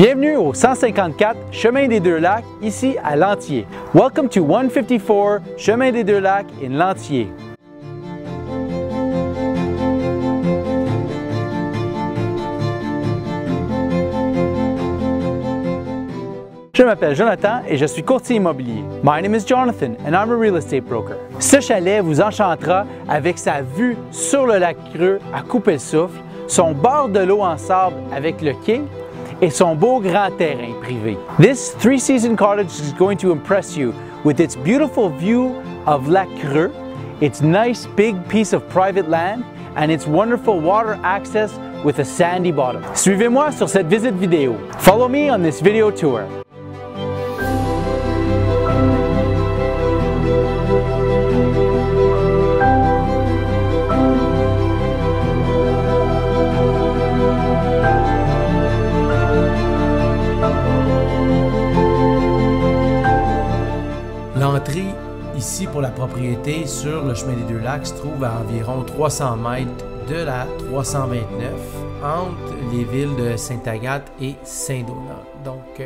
Bienvenue au 154 Chemin des Deux-Lacs, ici à Lantier. Welcome to 154 Chemin des Deux-Lacs in Lantier. Je m'appelle Jonathan et je suis courtier immobilier. My name is Jonathan and I'm a real estate broker. Ce chalet vous enchantera avec sa vue sur le lac Creux à couper le souffle, son bord de l'eau en sable avec le quai et son beau grand terrain privé. This three-season cottage is going to impress you with its beautiful view of Lac Creux, its nice big piece of private land, and its wonderful water access with a sandy bottom. Suivez-moi sur cette visite vidéo. Follow me on this video tour. L'entrée ici pour la propriété sur le chemin des Deux-Lacs se trouve à environ 300 mètres de la 329 entre les villes de Sainte-Agathe et Saint-Donat. Donc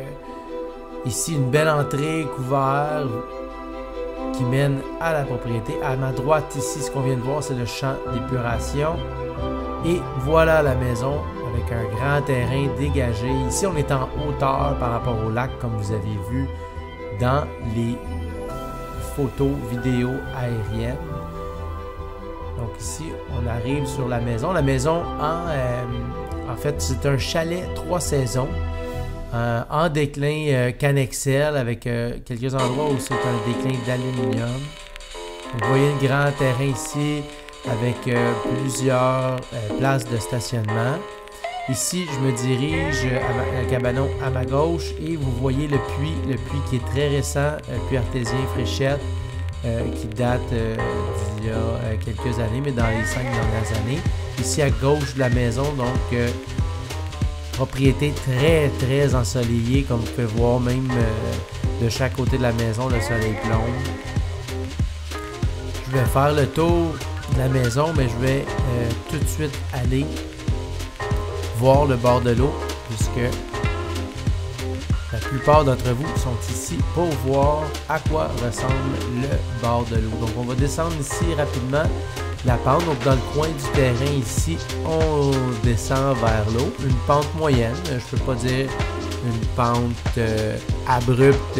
ici une belle entrée couverte qui mène à la propriété. À ma droite ici, ce qu'on vient de voir, c'est le champ d'épuration. Et voilà la maison avec un grand terrain dégagé. Ici on est en hauteur par rapport au lac comme vous avez vu dans les photos, vidéos aériennes. Donc ici, on arrive sur la maison. La maison, en fait, c'est un chalet 3 saisons en déclin cannexel avec quelques endroits où c'est un déclin d'aluminium. Vous voyez le grand terrain ici avec plusieurs places de stationnement. Ici, je me dirige à le cabanon à ma gauche et vous voyez le puits qui est très récent, puits artésien Fréchette, qui date d'il y a quelques années, mais dans les 5 dernières années. Ici à gauche de la maison, donc propriété très très ensoleillée, comme vous pouvez voir, même de chaque côté de la maison, le soleil plombe. Je vais faire le tour de la maison, mais je vais tout de suite aller voir le bord de l'eau, puisque la plupart d'entre vous sont ici pour voir à quoi ressemble le bord de l'eau. Donc on va descendre ici rapidement la pente. Donc dans le coin du terrain ici, on descend vers l'eau. Une pente moyenne, je ne peux pas dire une pente abrupte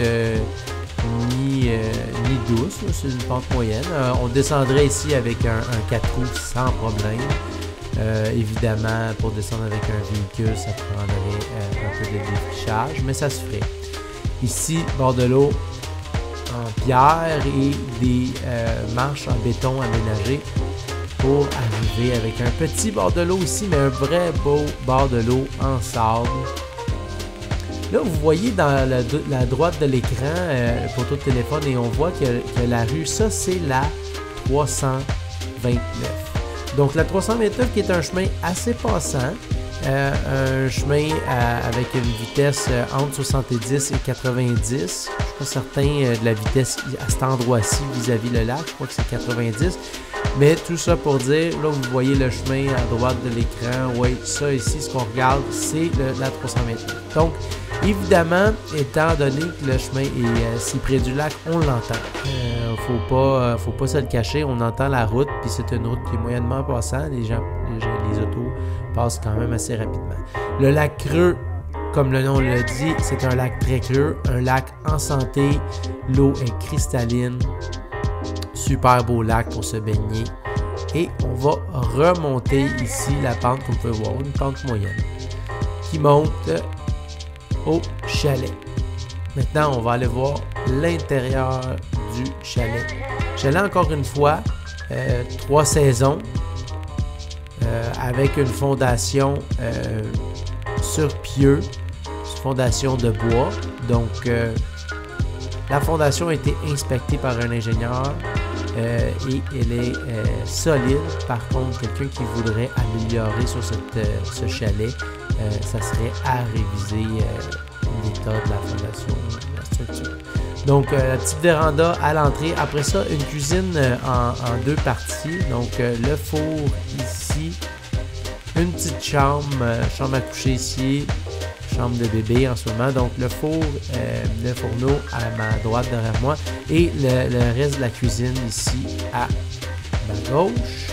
ni douce, c'est une pente moyenne. On descendrait ici avec un 4 roues sans problème. Évidemment, pour descendre avec un véhicule, ça prendrait un peu de défrichage, mais ça se ferait. Ici, bord de l'eau en pierre et des marches en béton aménagées pour arriver avec un petit bord de l'eau ici, mais un vrai beau bord de l'eau en sable. Là, vous voyez dans la droite de l'écran le poteau de téléphone et on voit que la rue, ça c'est la 329. Donc la 329 qui est un chemin assez passant, un chemin avec une vitesse entre 70 et 90. Je ne suis pas certain de la vitesse à cet endroit-ci vis-à-vis le lac, je crois que c'est 90. Mais tout ça pour dire, là vous voyez le chemin à droite de l'écran, oui, ça ici, ce qu'on regarde, c'est la 329. Donc évidemment, étant donné que le chemin est si près du lac, on l'entend. Faut pas se le cacher, on entend la route, puis c'est une route qui est moyennement passante, les autos passent quand même assez rapidement. Le lac Creux, comme le nom le dit, c'est un lac très creux, un lac en santé, l'eau est cristalline, super beau lac pour se baigner. Et on va remonter ici la pente qu'on peut voir, une pente moyenne, qui monte au chalet. Maintenant, on va aller voir l'intérieur du chalet. Chalet, encore une fois, 3 saisons avec une fondation sur pieux, fondation de bois. Donc, la fondation a été inspectée par un ingénieur et elle est solide. Par contre, quelqu'un qui voudrait améliorer sur ce chalet, ça serait à réviser l'état de la fondation, de la structure. Donc, la petite véranda à l'entrée. Après ça, une cuisine en 2 parties. Donc, le four ici, une petite chambre à coucher ici, chambre de bébé en ce moment. Donc le fourneau à ma droite derrière moi et le reste de la cuisine ici à ma gauche.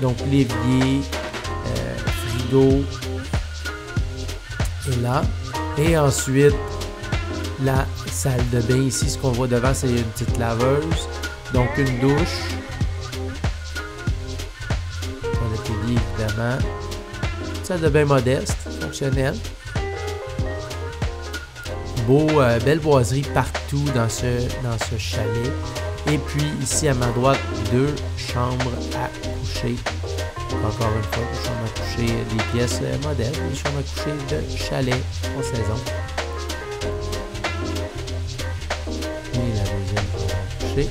Donc l'évier, frigo est là. Et ensuite la salle de bain ici, ce qu'on voit devant, c'est une petite laveuse. Donc une douche. Toilette évier évidemment. Salle de bain modeste, fonctionnelle. Belle boiserie partout dans ce chalet. Et puis ici à ma droite, 2 chambres à coucher. Encore une fois, des chambres à coucher, des pièces modèles, des chambres à coucher de chalet en saison. Et la deuxième chambre à coucher.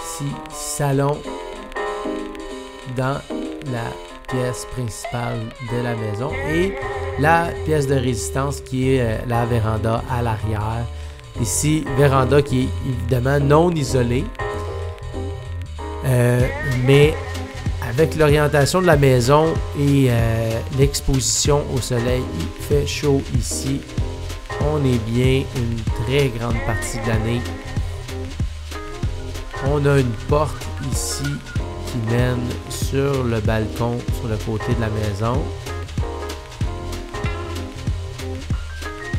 Ici, salon dans la pièce principale de la maison et la pièce de résistance qui est la véranda à l'arrière. Ici, véranda qui est évidemment non isolée, mais avec l'orientation de la maison et l'exposition au soleil, il fait chaud ici. On est bien une très grande partie de l'année. On a une porte ici qui mène sur le balcon, sur le côté de la maison.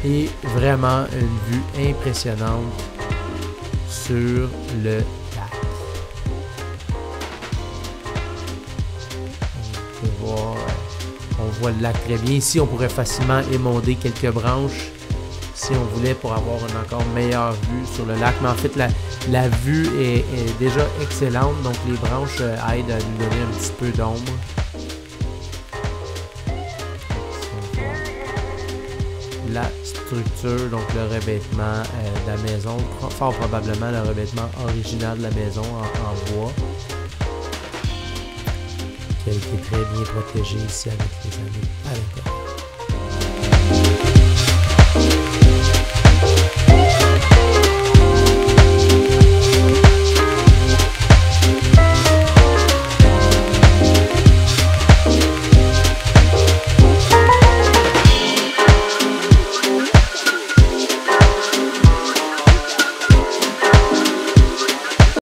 Et vraiment une vue impressionnante sur le lac. On voit le lac très bien. Ici, on pourrait facilement émonder quelques branches si on voulait pour avoir une encore meilleure vue sur le lac. Mais en fait, la vue est déjà excellente. Donc, les branches aident à nous donner un petit peu d'ombre. La structure, donc le revêtement de la maison, fort probablement le revêtement original de la maison en bois, qui a été très bien protégé ici avec les années à l'intérieur.